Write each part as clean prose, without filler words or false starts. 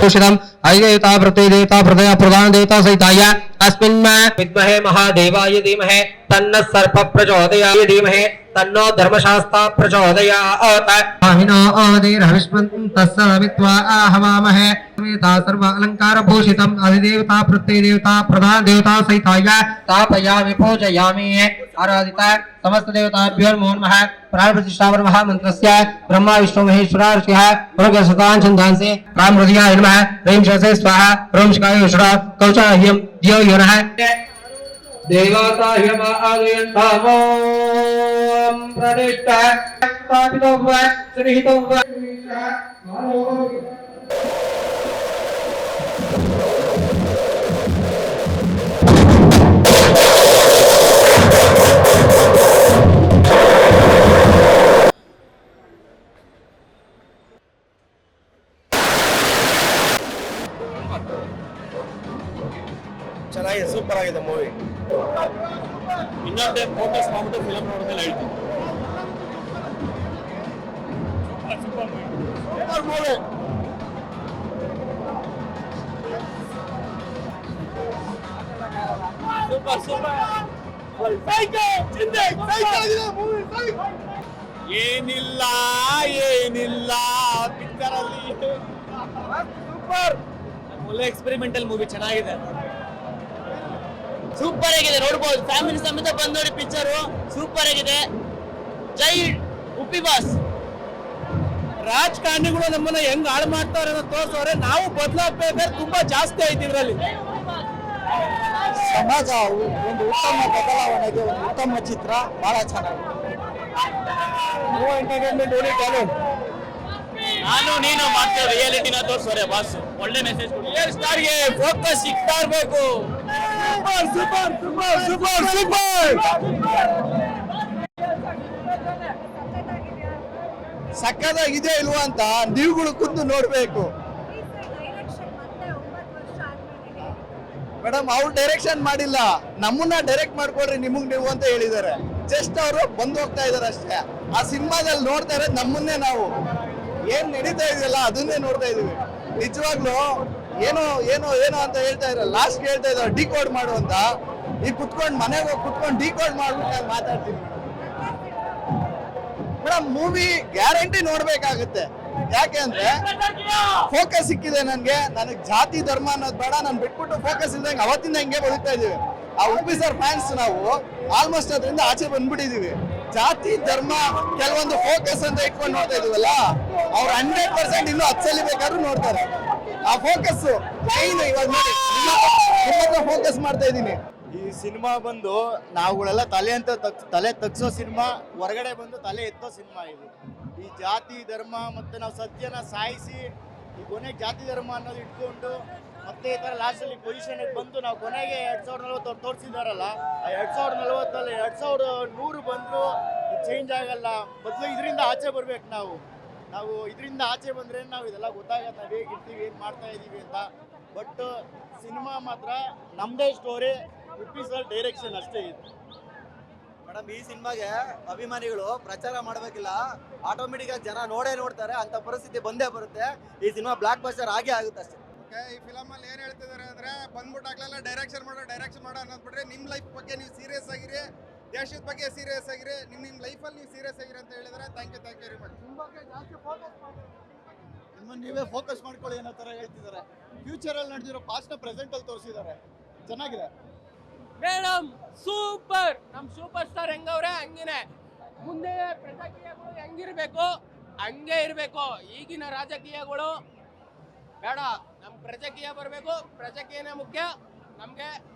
भूषितम् अधिदेवता प्रत्ययदेवता प्रदय प्रधान देवता सहिताय अस्मिन् विद्महे महादेवाय धीमहि तन्नः सर्प प्रचोदयाय धीमहि तन्नो धर्मशास्ता प्रचोदयात् आहिनो आदिर्हविष्मन्तस्य सवित्वा आहवामहे समेता सर्व अलंकार भूषितम् अधिदेवता प्रत्ययदेवता प्रधान देवता सहिताय स्थापयामि पूजयामि आराधिता समस्त देवताभ्यो नमो नमः प्राण प्रतिष्ठा महामन्त्रस्य ब्रह्मा विष्णु महेश्वरा ऋषिः पुरुषसतान् छन्दांसि राम हृदयाय नमः ह्रीं शिरसे स्वाहा ह्रीं शिखाय विष्णु कवचाह्यं धियो यो नः देवता ह्यमा आदयन्तामो प्रतिष्ठा स्थापितो वा सृहितो वा ಚೆನ್ನಾಗಿದೆ, ಸೂಪರ್ ಆಗಿದೆ ಮೂವಿ. ಇನ್ನೊಂದೇ ಫೋಕಸ್ ಮಾಡ್ಬಿಟ್ಟು ಫಿಲಮ್ ನೋಡಿದ್ಮೇಲೆ ಹೇಳ್ತೀನಿ. Super movie. ಏನಿಲ್ಲ ಪಿಕ್ಚರ್ ಅಲ್ಲಿ ಸೂಪರ್. ಒಳ್ಳೆ ಎಕ್ಸ್ಪೆರಿಮೆಂಟಲ್ ಮೂವಿ, ಚೆನ್ನಾಗಿದೆ, ಸೂಪರ್ ಆಗಿದೆ, ನೋಡ್ಬೋದು, ಫ್ಯಾಮಿಲಿ ಸಮೇತ ಬಂದು ನೋಡಿ ಪಿಕ್ಚರ್ ಸೂಪರ್ ಆಗಿದೆ. ಜೈ ಉಪ್ಪಿ ಬಾಸ್. ರಾಜಕಾರಣಿಗಳು ನಮ್ಮನ್ನ ಹೆಂಗ್ ಹಾಳು ಮಾಡ್ತಾರೆ ಅನ್ನೋ ತೋರ್ಸೋರೆ, ನಾವು ಬದಲಾಗಬೇಕಾದ್ರೆ ತುಂಬಾ ಜಾಸ್ತಿ ಆಯ್ತು ಇದ್ರಲ್ಲಿ. ಸಮಾಜ ಒಂದು ಉತ್ತಮ ಬದಲಾವಣೆಗೆ ಒಂದು ಉತ್ತಮ ಚಿತ್ರ, ಬಹಳ ಚೆನ್ನಾಗಿದೆ. Entertainment only talent. ನಾನು ನೀನು ಮಾಡ್ತೇವೆ ರಿಯಾಲಿಟಿನ ತೋರ್ಸೋರೆ ಬಾಸ್, ಒಳ್ಳೆ ಮೆಸೇಜ್ ಕೊಡಿ. ಸ್ಟಾರ್ಗೆ ಫೋಕಸ್ ಸಿಗ್ತಾ ಇರ್ಬೇಕು. Super super super super. ಸಕ್ಕತ್ತಾಗಿದೆ ಇಲ್ವಾ ಅಂತ ನೀವುಗಳು ಕುಂತು ನೋಡ್ಬೇಕು. ಮೇಡಮ್ ಅವ್ರು ಡೈರೆಕ್ಷನ್ ಮಾಡಿಲ್ಲ, ನಮ್ಮನ್ನ ಡೈರೆಕ್ಟ್ ಮಾಡ್ಕೊಡ್ರಿ ನಿಮಗ್ ನೀವು ಅಂತ ಹೇಳಿದ್ದಾರೆ. ಜಸ್ಟ್ ಅವರು ಬಂದು ಹೋಗ್ತಾ ಇದಾರೆ ಅಷ್ಟೇ. ಆ ಸಿನಿಮಾದಲ್ಲಿ ನೋಡ್ತಾ ಇರೋದು ನಮ್ಮನ್ನೇ, ನಾವು ಏನ್ ನಡೀತಾ ಇದೆಯಲ್ಲ ಅದನ್ನೇ ನೋಡ್ತಾ ಇದೀವಿ. ನಿಜವಾಗ್ಲೂ ಏನೋ ಏನೋ ಏನೋ ಅಂತ ಹೇಳ್ತಾ ಇದ್ದಾರೆ, ಲಾಸ್ಟ್ ಹೇಳ್ತಾ ಇದ್ದಾರೆ ಡಿಕೋಡ್ ಮಾಡು ಅಂತ. ಈಗ ಕುತ್ಕೊಂಡು ಮನೆಗೆ ಹೋಗಿ ಕುತ್ಕೊಂಡು ಡಿಕೋಡ್ ಮಾಡ್ಬಿಟ್ಟು ನಾನು ಮಾತಾಡ್ತೀನಿ ಮೇಡಮ್. Movie guarantee ನೋಡ್ಬೇಕಾಗುತ್ತೆ. ಯಾಕೆ ಅಂದ್ರೆ ಫೋಕಸ್ ಸಿಕ್ಕಿದೆ ನನಗೆ ಜಾತಿ ಧರ್ಮ ಅನ್ನೋದು ಬೇಡ, ನಾನು ಬಿಟ್ಬಿಟ್ಟು ಫೋಕಸ್ ಇಲ್ದಂಗೆ ಅವತ್ತಿಂದ ಹಿಂಗೆ ಬದುಕ್ತಾ ಇದೀವಿ. ಆ ಉಪ್ಪಿ ಸರ್ ಫ್ಯಾನ್ಸ್ ನಾವು ಆಲ್ಮೋಸ್ಟ್ ಅದರಿಂದ ಆಚೆ ಬಂದ್ಬಿಟ್ಟಿದೀವಿ. ಜಾತಿ ಧರ್ಮ ಕೆಲವೊಂದು ಫೋಕಸ್ ಅಂತ ಇಟ್ಕೊಂಡು ನೋಡ್ತಾ ಇದೀವಲ್ಲ, ಅವ್ರು 100% ಇನ್ನೂ ಹಚ್ಚಲಿ ಬೇಕಾದ್ರೂ ನೋಡ್ತಾರೆ. ಆ ಫೋಕಸ್ ಇವಾಗ ನೋಡಿ ಫೋಕಸ್ ಮಾಡ್ತಾ ಇದೀನಿ. ಈ ಸಿನಿಮಾ ಬಂದು ನಾವುಗಳೆಲ್ಲ ತಲೆ ತಗ್ಸೋ ಸಿನಿಮಾ, ಹೊರಗಡೆ ಬಂದು ತಲೆ ಎತ್ತೋ ಸಿನಿಮಾ ಇದು. ಈ ಜಾತಿ ಧರ್ಮ ಮತ್ತೆ ನಾವು ಸತ್ಯನ ಸಾಯಿಸಿ ಈ ಕೊನೆಗೆ ಜಾತಿ ಧರ್ಮ ಅನ್ನೋದು ಇಟ್ಕೊಂಡು ಮತ್ತೆ ಈ ತರ ಲಾಸ್ಟ್ ಅಲ್ಲಿ ಪೊಸಿಷನ್ ಬಂದು ನಾವು ಕೊನೆಗೆ 2040 ತೋರಿಸಿದಾರಲ್ಲ, ಆ 2040 2100 ಬಂದ್ರು ಚೇಂಜ್ ಆಗಲ್ಲ. ಬದಲು ಇದರಿಂದ ಆಚೆ ಬರ್ಬೇಕು. ನಾವು ಇದರಿಂದ ಆಚೆ ಬಂದ್ರೆ ನಾವು ಇದೆಲ್ಲ ಗೊತ್ತಾಗತ್ತೆ, ನಾವು ಹೇಗಿರ್ತೀವಿ, ಏನ್ ಮಾಡ್ತಾ ಇದೀವಿ ಅಂತ. ಬಟ್ ಸಿನಿಮಾ ಮಾತ್ರ ನಮ್ದೇ ಸ್ಟೋರಿ, ಉಪ್ಪಿ ಸರ್ ಡೈರೆಕ್ಷನ್ ಅಷ್ಟೇ ಇದೆ. ಮೇಡಮ್, ಈ ಸಿನಿಮಾಗೆ ಅಭಿಮಾನಿಗಳು ಪ್ರಚಾರ ಮಾಡಬೇಕಿಲ್ಲ, ಆಟೋಮೆಟಿಕ್ ಆಗಿ ಜನ ನೋಡ್ತಾರೆ. ಅಂತ ಪರಿಸ್ಥಿತಿ ಬಂದೇ ಬರುತ್ತೆ. ಈ ಸಿನಿಮಾ ಬ್ಲಾಕ್ ಬಸ್ಟರ್ ಆಗೇ ಆಗುತ್ತೆ ಅಷ್ಟೇ. ಈ ಫಿಲಮ್ ಅಲ್ಲಿ ಏನ್ ಹೇಳ್ತಿದ್ದಾರೆ ಅಂದ್ರೆ, ಬಂದ್ಬಿಟ್ಟು ಆಗ್ಲೆಲ್ಲ ಡೈರೆಕ್ಷನ್ ಮಾಡೋ ಅನ್ನೋದು ಬಿಟ್ರೆ ನಿಮ್ ಲೈಫ್ ಬಗ್ಗೆ ನೀವು ಸೀರಿಯಸ್ ಆಗಿರಿ, ದೇಶದ ಬಗ್ಗೆ ಸೀರಿಯಸ್ ಆಗಿರಿ, ನಿಮ್ ಲೈಫಲ್ಲಿ ನೀವು ಸೀರಿಯಸ್ ಆಗಿರಿ ಅಂತ ಹೇಳಿದ್ರೆ ಥ್ಯಾಂಕ್ ಯು ವೆರಿ ಮಚ್. ನಿಮ್ಮನ್ನು ನೀವೇ ಫೋಕಸ್ ಮಾಡ್ಕೊಳ್ಳಿ ಅನ್ನೋ ತರ ಹೇಳ್ತಿದ್ದಾರೆ. ಫ್ಯೂಚರ್ ಅಲ್ಲಿ ನಡೆದಿರೋ ಪಾಸ್ಟ್ ನ ಪ್ರೆಸೆಂಟ್ ಅಲ್ಲಿ ತೋರಿಸಿದ್ದಾರೆ, ಚೆನ್ನಾಗಿದೆ ಮೇಡಮ್. ಸೂಪರ್. ನಮ್ ಸೂಪರ್ ಸ್ಟಾರ್ ಹೆಂಗವ್ರೆ ಹಂಗೇನೆ ಮುಂದೆ ಪ್ರಜಾಕೀಯಗಳು ಹೆಂಗಿರ್ಬೇಕು ಹಂಗೆ ಇರ್ಬೇಕು. ಈಗಿನ ರಾಜಕೀಯಗಳು ಬೇಡ, ನಮ್ ಪ್ರಜಾಕೀಯ ಬರ್ಬೇಕು, ಪ್ರಜಾಕೀಯನೇ ಮುಖ್ಯ ನಮ್ಗೆ.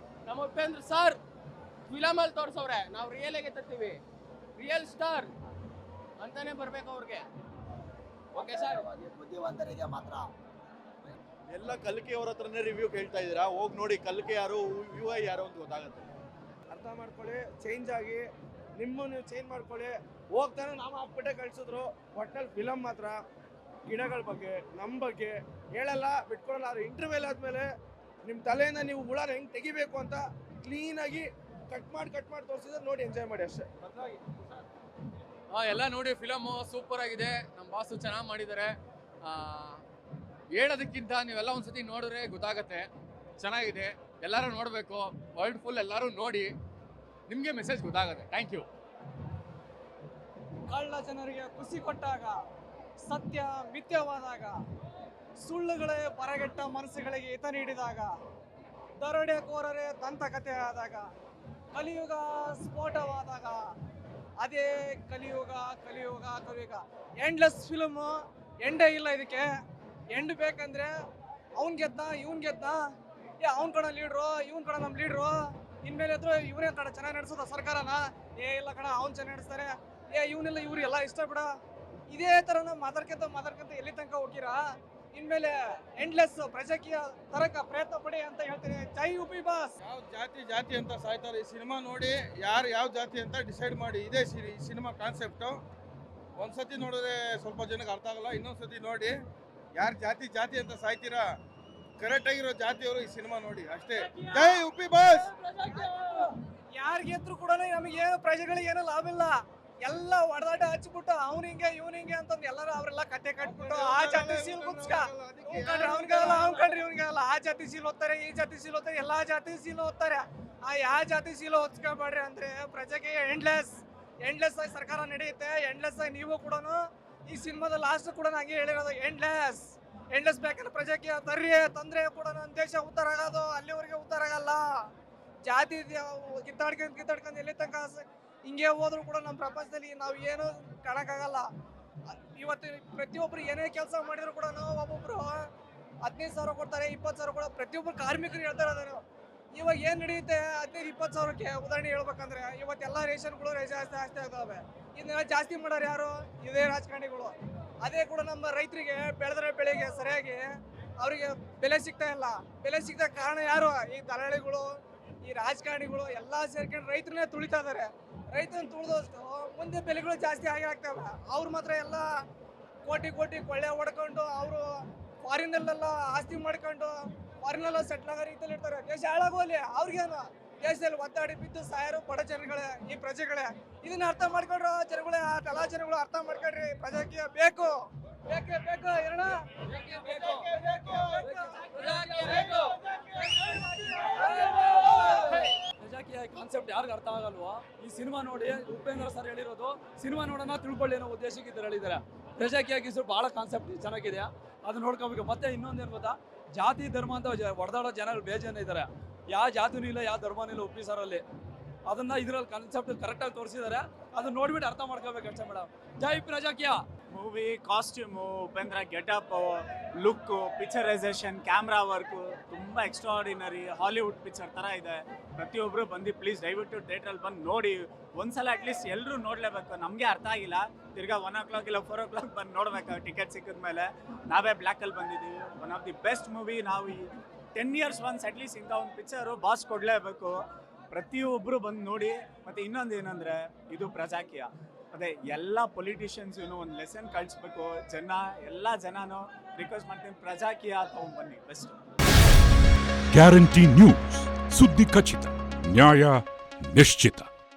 ನಮ್ಮ ಉಪೇಂದ್ರ ಸರ್ ಫಿಲಮ್ ಅಲ್ಲಿ ತೋರ್ಸವ್ರೆ, ನಾವು ರಿಯಲ್ ಆಗಿ ತರ್ತೀವಿ, ರಿಯಲ್ ಸ್ಟಾರ್ ಅಂತಾನೆ ಬರ್ಬೇಕು ಅವ್ರಿಗೆ. Okay sir. ಬುದ್ಧಿವಂತರಿಗೆ ಮಾತ್ರ. ಎಲ್ಲ ಕಲ್ಕಿ ಅವ್ರ ಹತ್ರನೇ ರಿವ್ಯೂ ಕೇಳ್ತಾ ಇದ್ದೀರಾ, ಹೋಗಿ ನೋಡಿ ಕಲ್ಕಿ ಯಾರು UI ಯಾರು ಅಂತ ಗೊತ್ತಾಗುತ್ತೆ. ಅರ್ಥ ಮಾಡ್ಕೊಳ್ಳಿ, ಚೇಂಜ್ ಆಗಿ ನಿಮ್ಮನ್ನು ಚೇಂಜ್ ಮಾಡ್ಕೊಳ್ಳಿ. ಹೋಗ್ತಾನೆ ನಾವು ಹಾಕ್ಬಿಟ್ಟೆ ಕಳ್ಸಿದ್ರು. ಒಟ್ನಲ್ಲಿ ಫಿಲಮ್ ಮಾತ್ರ ಗಿಡಗಳ ಬಗ್ಗೆ ನಮ್ಮ ಬಗ್ಗೆ ಹೇಳಲ್ಲ, ಬಿಟ್ಕೊಡಲ್ಲ. ಅದು ಇಂಟರ್ವ್ಯೂಲ್ ಆದ್ಮೇಲೆ ನಿಮ್ಮ ತಲೆಯಿಂದ ನೀವು ಹುಳನ ಹೆಂಗೆ ತೆಗಿಬೇಕು ಅಂತ ಕ್ಲೀನಾಗಿ ಕಟ್ ಮಾಡಿ ತೋರಿಸಿದ್ರೆ ನೋಡಿ ಎಂಜಾಯ್ ಮಾಡಿ ಅಷ್ಟೇ. ಎಲ್ಲ ನೋಡಿ ಫಿಲಮು ಸೂಪರ್ ಆಗಿದೆ. ನಮ್ಮ ಬಾಸು ಚೆನ್ನಾಗಿ ಮಾಡಿದ್ದಾರೆ. ಹೇಳೋದಕ್ಕಿಂತ ನೀವೆಲ್ಲ ಒಂದ್ಸತಿ ನೋಡಿದ್ರೆ ಗೊತ್ತಾಗತ್ತೆ. ಚೆನ್ನಾಗಿದೆ, ಎಲ್ಲರೂ ನೋಡಬೇಕು. ವರ್ಲ್ಡ್ ಫುಲ್ ಎಲ್ಲರೂ ನೋಡಿ, ನಿಮಗೆ ಮೆಸೇಜ್ ಗೊತ್ತಾಗುತ್ತೆ. Thank you. ಕಳ್ಳ ಜನರಿಗೆ ಖುಷಿ ಕೊಟ್ಟಾಗ, ಸತ್ಯ ಮಿಥ್ಯವಾದಾಗ, ಸುಳ್ಳುಗಳೇ ಬರಗೆಟ್ಟ ಮನಸ್ಸುಗಳಿಗೆ ಹಿತ ನೀಡಿದಾಗ, ದರೋಡೆಕೋರರೇ ದಂತಕಥೆ ಆದಾಗ, ಕಲಿಯುಗ ಸ್ಫೋಟವಾದಾಗ, ಅದೇ ಕಲಿಯುಗ ಕಲಿಯುಗ ಕಲಿಯುಗ. ಎಂಡ್ಲೆಸ್ ಫಿಲ್ಮು, ಎಂಡೇ ಇಲ್ಲ ಇದಕ್ಕೆ. ಎಂಡ್ ಬೇಕಂದ್ರೆ ಅವ್ನ್ ಗೆದ್ದ ಇವ್ನ್ ಗೆದ್ದ, ಅವ್ನ್ ಕಡೆ ಲೀಡ್ರು ಇವ್ನ್ ಕಡೆ ನಮ್ಮ ಲೀಡ್ರು, ಇನ್ಮೇಲೆ ಇದ್ರು ಇವರೇ ಕಡೆ ಚೆನ್ನಾಗಿ ನಡೆಸೋದ ಸರ್ಕಾರನ. ಇಲ್ಲ ಕಣ ಅವ್ನು ಚೆನ್ನಾಗಿ ನಡೆಸ್ತಾರೆ, ಇವನೆಲ್ಲ ಇವ್ರು ಎಲ್ಲ ಇಷ್ಟ ಬಿಡ. ಇದೇ ಥರನ ಮಾತಾಡ್ಕೊಂತ ಎಲ್ಲಿ ತನಕ ಹೋಗಿರಾ? ಇನ್ಮೇಲೆ ಎಂಡ್ಲೆಸ್ ಪ್ರಜಾಕೀಯ ತರಕ ಪ್ರಯತ್ನ ಪಡಿ ಅಂತ ಹೇಳ್ತೀನಿ. ಜೈ ಯುಪಿ ಬಾಸ್. ಯಾವ ಜಾತಿ ಅಂತ ಸಾಯ್ತಾರೆ. ಈ ಸಿನಿಮಾ ನೋಡಿ ಯಾರು ಯಾವ ಜಾತಿ ಅಂತ ಡಿಸೈಡ್ ಮಾಡಿ. ಇದೇ ಈ ಸಿನಿಮಾ ಕಾನ್ಸೆಪ್ಟು. ಒಂದ್ಸತಿ ನೋಡಿದ್ರೆ ಸ್ವಲ್ಪ ಜನಕ್ಕೆ ಅರ್ಥ ಆಗಲ್ಲ, ಇನ್ನೊಂದ್ಸತಿ ನೋಡಿ ಯಾರು ಜಾತಿ ಅಂತ ಸಾಯ್ತೀರಾ, ಕರೆಕ್ಟ್ ಆಗಿರೋ ಜಾತಿಯವರು ಈ ಸಿನಿಮಾ ನೋಡಿ ಅಷ್ಟೇ. ಜೈ ಯುಪಿ ಬಾಸ್. ಯಾರಿಗೆದ್ರು ಕೂಡ ನಮಗೇನು ಪ್ರಜೆಗಳಿಗೆ ಏನೂ ಲಾಭ ಇಲ್ಲ. ಎಲ್ಲ ಹೊಡೆದಾಟ ಹಚ್ಬಿಟ್ಟು ಅವ್ನ ಹಿಂಗೆ ಇವ್ನ ಹಿಂಗೆ ಅಂತಂದು ಎಲ್ಲರೂ ಅವರೆಲ್ಲ ಕಟ್ಟೆ ಕಟ್ಬಿಟ್ಟು ಆ ಜಾತಿ ಸೀಲ್ ಮುಗಿಸ್ಕ ಅವ್ನಿಗಲ್ಲ ಅವ್ನ್ ಕಂಡ್ರಿ ಇವ್ನಿಗಲ್ಲ. ಆ ಜಾತಿ ಸೀಲ್ ಓದ್ತಾರೆ, ಈ ಜಾತಿ ಸೀಲ್ ಓದ್ತಾರೆ, ಎಲ್ಲಾ ಜಾತಿ ಸೀಲ್ ಓದ್ತಾರೆ. ಯಾವ ಜಾತಿ ಸೀಲ್ ಓದ್ಸ್ಕೊಬೇಡ್ರಿ ಅಂದ್ರೆ ಪ್ರಜೆಗೆ ಎಂಡ್ಲೆಸ್ ಆಗಿ ಸರ್ಕಾರ ನಡೆಯುತ್ತೆ. ಎಂಡ್ಲೆಸ್ ಆಗಿ ನೀವು ಕೂಡ ಈ ಸಿನಿಮಾದ ಲಾಸ್ಟ್ ಕೂಡ ಹಂಗೆ ಹೇಳಿರೋದು, ಎಂಡ್ಲೆಸ್ ಬೇಕಂದ್ರೆ ಪ್ರಜೆಗೆ ತಂದ್ರೆ ಕೂಡ ನನ್ನ ದೇಶ ಉದ್ಧಾರ ಆಗೋದು. ಅಲ್ಲಿವರೆಗೆ ಉದ್ಧಾರ ಆಗಲ್ಲ. ಜಾತಿ ಕಿತ್ತಾಡ್ಕೊಂಡು ಎಲ್ಲಿ ತನಕ ಹಿಂಗೆ ಹೋದ್ರು ಕೂಡ ನಮ್ಮ ಪ್ರಪಂಚದಲ್ಲಿ ನಾವು ಏನು ಕಾಣಕ್ಕಾಗಲ್ಲ. ಇವತ್ತು ಪ್ರತಿಯೊಬ್ಬರು ಏನೇ ಕೆಲಸ ಮಾಡಿದ್ರು ಕೂಡ ಒಬ್ಬೊಬ್ರು 15,000 ಕೊಡ್ತಾರೆ, 20,000 ಕೂಡ ಪ್ರತಿಯೊಬ್ಬರು ಕಾರ್ಮಿಕರು ಹೇಳ್ತಾರೆ. ಅದನ್ನು ಇವಾಗ ಏನು ನಡೆಯುತ್ತೆ 15,000-20,000ಕ್ಕೆ ಉದಾಹರಣೆ ಹೇಳ್ಬೇಕಂದ್ರೆ ಇವತ್ತೆಲ್ಲ ರೇಷನ್ಗಳು ಜಾಸ್ತಿ ಆಗ್ತವೆ. ಇದನ್ನೆಲ್ಲ ಜಾಸ್ತಿ ಮಾಡೋರು ಯಾರು? ಇದೇ ರಾಜಕಾರಣಿಗಳು. ಅದೇ ಕೂಡ ನಮ್ಮ ರೈತರಿಗೆ ಬೆಳೆದ್ರೆ ಬೆಳೆಗೆ ಸರಿಯಾಗಿ ಅವರಿಗೆ ಬೆಲೆ ಸಿಗ್ತಾ ಇಲ್ಲ. ಬೆಲೆ ಸಿಗ್ತಾ ಕಾರಣ ಯಾರು? ಈ ದಲ್ಲಾಳಿಗಳು, ಈ ರಾಜಕಾರಣಿಗಳು ಎಲ್ಲ ಸೇರ್ಕೊಂಡು ರೈತರನ್ನೇ ತುಳಿತಾ ಇದಾರೆ. ರೈತನ ತುಳಿದಷ್ಟು ಮುಂದೆ ಬೆಲೆಗಳು ಜಾಸ್ತಿ ಆಗ್ತವೆ. ಅವ್ರು ಮಾತ್ರ ಎಲ್ಲ ಕೋಟಿ ಕೊಳ್ಳೆ ಹೊಡ್ಕೊಂಡು ಅವರು ಫಾರಿನಲ್ಲೆಲ್ಲ ಆಸ್ತಿ ಮಾಡ್ಕೊಂಡು ಫಾರಿನೆಲ್ಲ ಸೆಟ್ಲ್ ಆಗೋ ರೀತಿಯಲ್ಲಿ ಇರ್ತಾರೆ. ದೇಶ ಹಾಳಾಗೋಲಿ ಅವ್ರಿಗೇನು? ದೇಶದಲ್ಲಿ ಒದ್ದಾಡಿ ಬಿದ್ದು ಸಾಯರು ಬಡ ಜನಗಳೇ, ಈ ಪ್ರಜೆಗಳೇ. ಇದನ್ನ ಅರ್ಥ ಮಾಡ್ಕೊಂಡ್ರು ಜನಗಳೇ, ಎಲ್ಲ ಜನಗಳು ಅರ್ಥ ಮಾಡ್ಕೊಂಡ್ರಿ. ಪ್ರಜಾಕೀಯ ಬೇಕು, ಬೇಕೇ ಬೇಕು. ಎರಡ ಪ್ರಜಾಕೀಯ ಕಾನ್ಸೆಪ್ಟ್ ಯಾರಿಗೆ ಅರ್ಥ ಆಗಲ್ವೋ ಈ ಸಿನಿಮಾ ನೋಡಿ ಉಪೇಂದ್ರ ಸರ್ ಹೇಳಿರೋದು, ಸಿನಿಮಾ ನೋಡೋಣ ತಿಳ್ಕೊಳ್ಳಿ ಅನ್ನೋ ಉದ್ದೇಶಕ್ಕೆ ಇದ್ರು ಹೇಳಿದ್ದಾರೆ. ಪ್ರಜಾಕೀಯ ಭಾಳ ಕಾನ್ಸೆಪ್ಟ್ ಚೆನ್ನಾಗಿದೆ, ಅದು ನೋಡ್ಕೋಬೇಕು. ಮತ್ತೆ ಇನ್ನೊಂದೇನು ಗೊತ್ತಾ, ಜಾತಿ ಧರ್ಮ ಅಂತ ಹೊಡೆದಾಡೋ ಜನಗಳು ಬೇಜಾನ ಇದ್ದಾರೆ. ಯಾವ ಜಾತಿನೂ ಇಲ್ಲ, ಯಾವ ಧರ್ಮನೂ ಇಲ್ಲ ಉಪ್ಪಿ ಸರಲ್ಲಿ. ಅದನ್ನ ಇದ್ರಲ್ಲಿ ಕಾನ್ಸೆಪ್ಟ್ ಕರೆಕ್ಟಾಗಿ ತೋರಿಸಿದ್ದಾರೆ. ಅದನ್ನ ನೋಡ್ಬಿಟ್ಟು ಅರ್ಥ ಮಾಡ್ಕೋಬೇಕು ಅಷ್ಟೇ ಮೇಡಮ್. ಜೈ Prajakiya. Movie costume, Upendra getup, look, picturisation, camera work ತುಂಬ ಎಕ್ಸ್ಟ್ರಾಆರ್ಡಿನರಿ ಹಾಲಿವುಡ್ ಪಿಕ್ಚರ್ ಥರ ಇದೆ. ಪ್ರತಿಯೊಬ್ಬರು ಬಂದು ಪ್ಲೀಸ್ ದಯವಿಟ್ಟು ಥಿಯೇಟ್ರಲ್ಲಿ ಬಂದು ನೋಡಿ. ಒಂದ್ಸಲ ಅಟ್ಲೀಸ್ಟ್ ಎಲ್ಲರೂ ನೋಡಲೇಬೇಕು. ನಮಗೆ ಅರ್ಥ ಆಗಿಲ್ಲ, ತಿರ್ಗಾ 1 o'clock ಇಲ್ಲ 4 o'clock ಬಂದು ನೋಡ್ಬೇಕು. ಟಿಕೆಟ್ ಸಿಕ್ಕಿದ ಮೇಲೆ ನಾವೇ ಬ್ಲ್ಯಾಕಲ್ಲಿ ಬಂದಿದ್ದೀವಿ. One of the best movie. ನಾವು ಈ 10 years ಒನ್ಸ್ ಅಟ್ಲೀಸ್ಟ್ ಇಂಥ ಒಂದು ಪಿಕ್ಚರು ಬಾಸ್ ಕೊಡಲೇಬೇಕು. ಪ್ರತಿಯೊಬ್ಬರು ಬಂದು ನೋಡಿ. ಮತ್ತು ಇನ್ನೊಂದು ಏನಂದರೆ ಇದು ಪ್ರಜಾಕೀಯ. ಅದೇ ಎಲ್ಲ ಪೊಲಿಟಿಷಿಯನ್ಸೂ ಒಂದು ಲೆಸನ್ ಕಳಿಸ್ಬೇಕು. ಎಲ್ಲ ಜನನೂ ರಿಕ್ವೆಸ್ಟ್ ಮಾಡ್ತೀನಿ, ಪ್ರಜಾಕೀಯ ತಗೊಂಡ್ಬನ್ನಿ ಬೆಸ್ಟ್. ಗ್ಯಾರಂಟಿ ನ್ಯೂಸ್, ಸುದ್ದಿ ಖಚಿತ, ನ್ಯಾಯ ನಿಶ್ಚಿತ.